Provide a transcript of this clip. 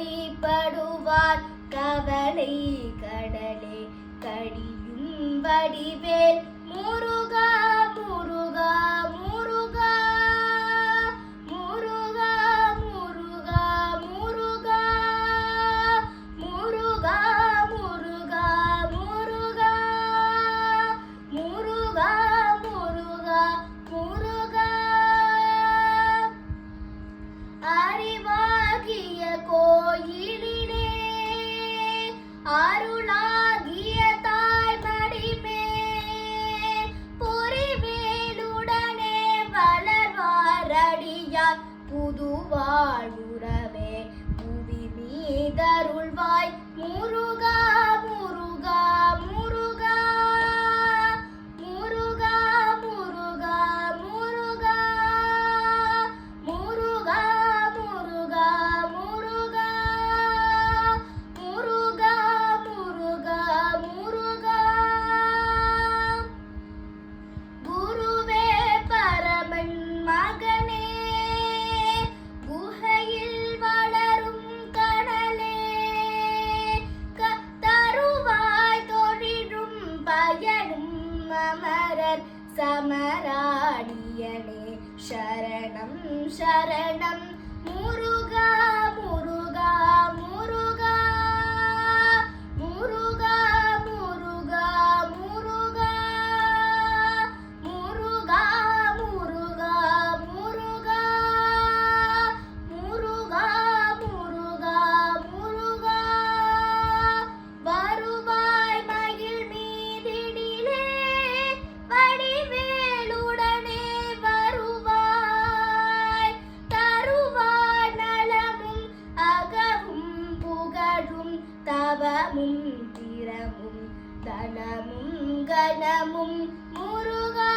கவலைப்படுவார் கவலை கடலே கடியும் வடிவேல் முருகா முருகா முருகா முருகா முருகா முருகா முருகா முருகா முருகா முருகா முருகா முருகா அறிவாகிய கோயிலிலே அருளாகிய தாய் மடிமே பொறிவேலுடனே வளர்வாரடியார் புதுவாழ்வுறவே புவி மீதருள்வாய் முருகா முருகா முருகா முருகா முருகா முருகா முருகா முருகா முருகா முருகா முருகா முருகா குருவே பரமன் மகனே குகையில் வளரும் கடலே தருவாய் தொழிலும் பயனும் அமரர் சமராடியனே சரணம் சரணம் முருகா முருகா முருகா முருகா முருகா முருகா முருகா முருகா முருகா முருகா முருகா முருகா வருவாய் மகிழ் மீதினிலே வடிவேலுடனே வருவாய் தருவாய் நலமும் அகமும் புகழும் தவமும் திறமும் தனமும் கனமும் முருகா